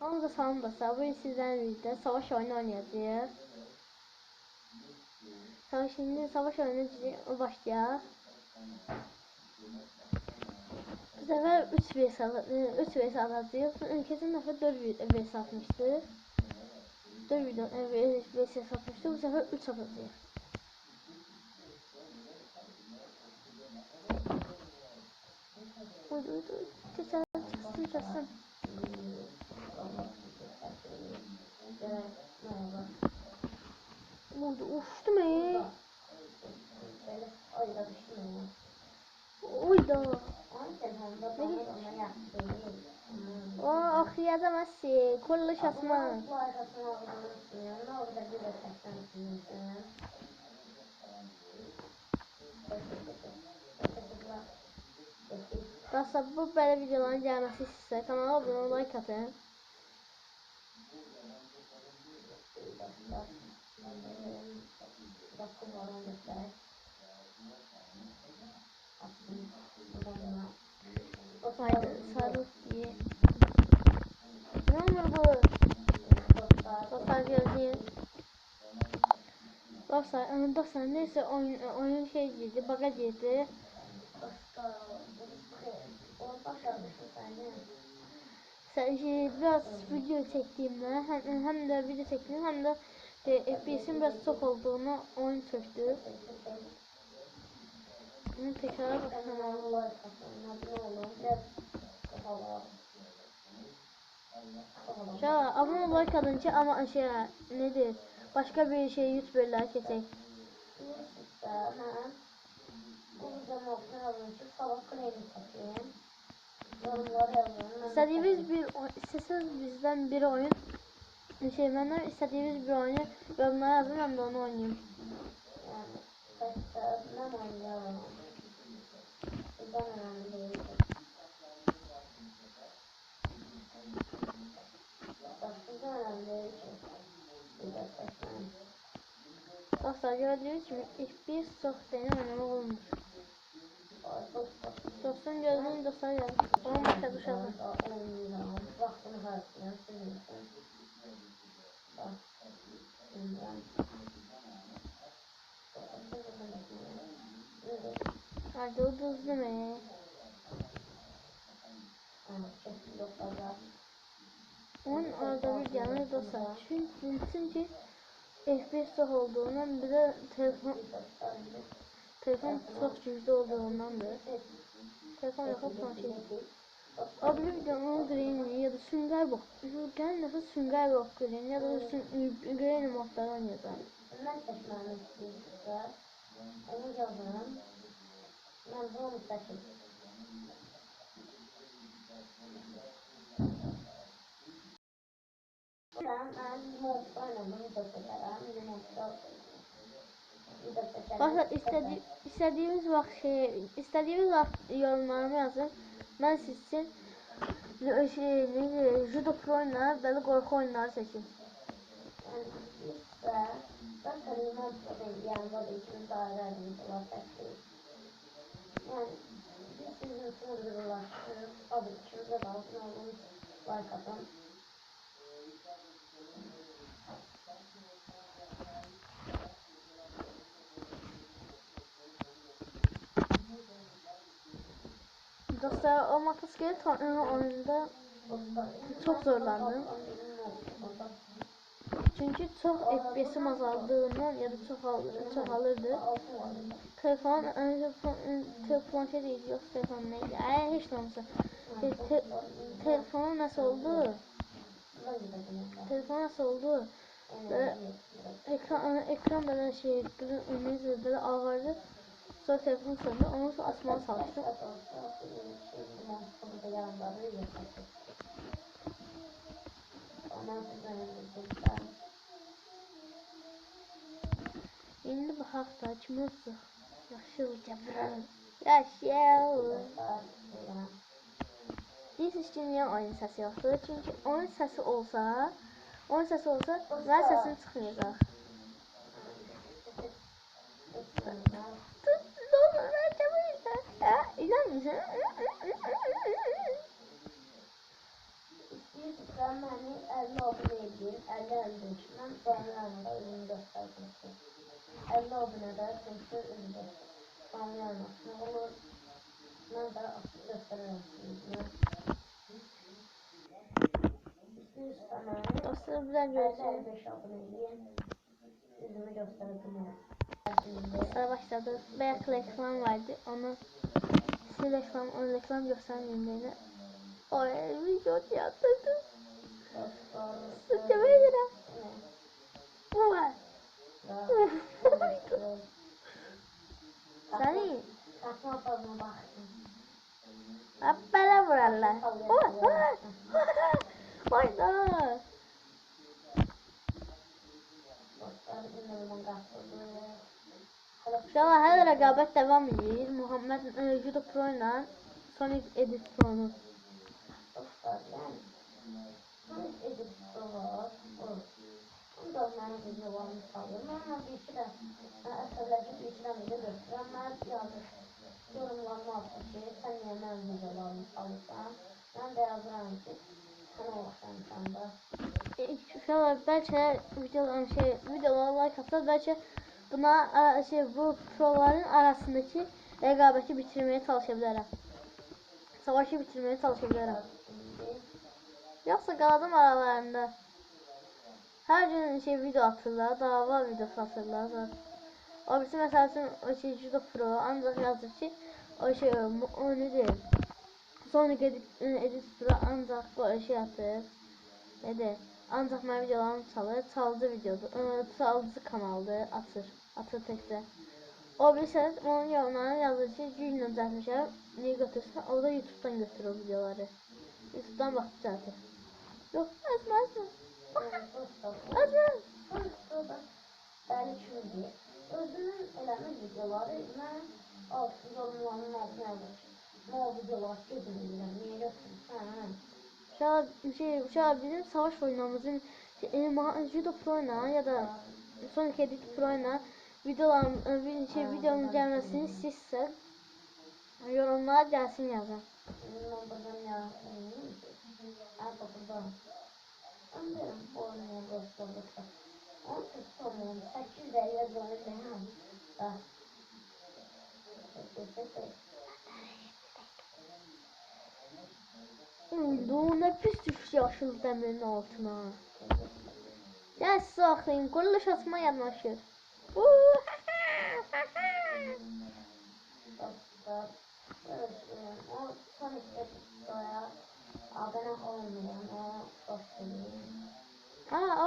Hamza salam dostlar. Bugün sizlerle birlikte savaş oyunu oynayacağız. Şimdi savaş oyunu başlayalım. Bu sefer 3 vs atacağız. Kesin defa 4 vs atmıştı. 4 video vs atmıştı. Bu sefer 3 atacağız. Uydu. Çıksın. Uydu uçtu mu? Uydu. O okuyamazsın. Kuruluş atma. Dostlar bu böyle videoların gelmesi istəyirsə kanala abunə olun, like atın. Haydi sarı diye. Ne olur bu? Dostlar gördüğünüz. Dostlar neyse oyun şey girdi, baga girdi. Biraz video çektiğimde hem de video çektiğimde hem de FPS'in biraz çok olduğunu oyun çöktü. Bunu tekrar bakalım. Ya abone ol, like atın ki ama şey nedir? Başka bir şey YouTuber'lar keçək. İstediğiniz bizden bir oyun benden istediğiniz bir oyunu yorumlara yazın, ben de onu oynayayım. Dostlar gördüğünüz gibi F1 çok deney oynamak olmuş. Dostum gördüğünüz dostlar geldi. Onun başka dışarıda. Hadi o hızlı mı? Onun orada bir yanı dostlar. Çünkü FPS çok olduğundan bir de telefon çok güçlü olduğundandır. Telefon yakıp planşet. Abi videonun green ya da sünger bok. Gen nefes sünger bok green ya da green modları oynayacağım. Bakın istediğiniz vaxt yorumlarımı yazın. Ben siz için judo pro oyunları, böyle korku oyunları seçin. Dostlar o Motosiklet oyununda çok zorlandım. Çünkü çok FPS'im azaldığından ya da çok alırdı. Telefon şey değil, yok telefon neydi? Hiç olmasa. Telefonu nasıl oldu? Telefon nasıl oldu? Böyle ekran böyle şey neyse böyle ağırdı. Sonra telefon söndü. Ondan sonra açmaya çalıştım. Şimdi baxaq da kimsə yaşıl gəmirən. Yaşıl. Bilirsiniz ki niyə oyun səsi yoxdur? Çünki oyun səsi olsa mənim səsim çıxmayacaq. Dostlar, məni 50 abunə edin, 50 mən canlı yayında özümü göstərdim. 50 abunədə çünki üzrə canlı yayın açmaq olur. Mən də göstərərəm sizə. Dostlar, bizden göreceğiz. 55 abunə edin, üzümü göstərdim. Dostlar, başladı. Bayağı reklam vardı. Onu reklam göstermeyeyim böyle. Oy, video yaptırdım. Sıkıntı verir. Bu var. Sani. Hep bana vurarlar. Oyna. İnşallah her rekabet devam ediyor. Muhammed Judo Pro ile Sonic Edit Pro'nun. Sonic Edit Pro var. Bu da mənim videolarımı salır. Mən bir-iki də əsərləşib bir-iki də video götürürəm. Mən yazır. Yorumlarımı atır ki, sən niyə mənim videolarımı salırsan? Mən də yazıram ki, sən oxşamsan da. İnşallah belki videolara like atar, belki buna bu proların arasındaki rekabeti bitirmeye çalışabilirim. Savaşı bitirmeye çalışabilirim. Yoksa qaladım aralarında. Her gün video atırlar, dava videosu atırlar. O birisi mesela için Judo Pro ancak yazır ki o nedir? Sonic Edit Pro ancak bu atır. Nedir? Ancak mən videolarını çaldı videodu. Çaldı kanaldı, atır tekrar. O birisi onun yorumlarına yazır ki, günlə düzəltmişəm, niyə götürsən? O da YouTube'dan götürür videoları. YouTube'dan baxıb düzəltir. Yox, açma. Bəli kimi özünün eləmiş videoları mən yorumlarının altına yazır. Nə videolar gözümdən niyə götürürsən? Uşaq bizim savaş oyunlarımızın Judo Pro ile ya da Sonic Edit Pro ile videonun gelmesini istəyirsə yorumlara gəlsin yazın. Buradan yazın. Burada. Ben derim bu oyunu gösterdikçe. 18 sonunun 8 de yazılır. Ne pis düşüş yaşıl demirin altına. Gel size aklayayım. Kuruluş atma yanlaşır. O Sonic Edit'e abone olmayan o sosyalini.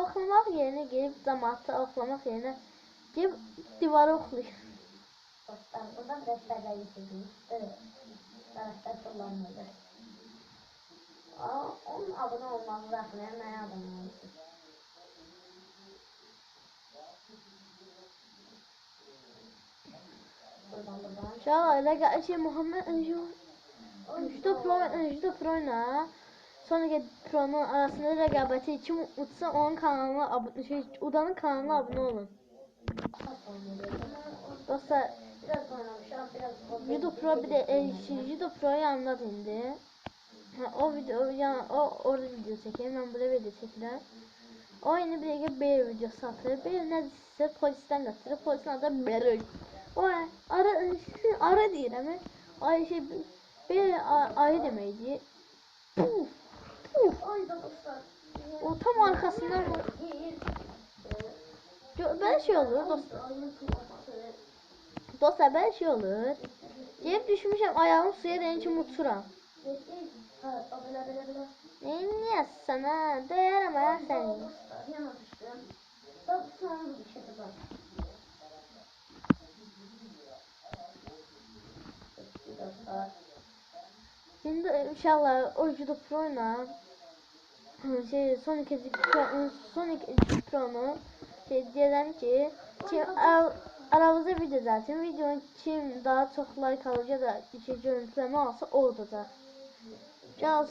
Oklamak yerine gelip cemaatı oklamak yerine gelip divarı oklayın. Dostlar burada rehberler getirdim. Evet. Rehber kullanmadı. Onun abone olması bırakmayan neye abone olsun? İnşallah Muhammed Judo Pro ile Sonic Pro'nun arasında rekabəti kim utsa onun kanalına Uda'nın kanalına abone olun. Dostlar Judo Pro bir de Judo Pro yanındadır indi. O orada video çekiyor. Ben burada video çekirəm. O yeni bir dəqiqə Bear videosu atır. Bear nədirsə polisten götürür. Polisin adı Bear. O ara deyirəm. Bear ayı deməkdir. O tam arkasından böyle olur dostlar. Dostlar böyle olur. Gelip düşmüşəm ayağım suya değən kimi uçuram. Niye sana değerim ayak seni? Şimdi inşallah o Judo Pro'na Sonic Edit Pro'nu diyeceğim ki aramızda video zaten videonun kim daha çok like alır ya da görüntüleme alsa orada.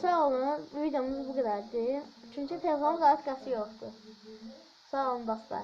Sağ olun, videomuz bu kadardı. Çünkü telefonun arkası yoktu. Sağ olun dostlar.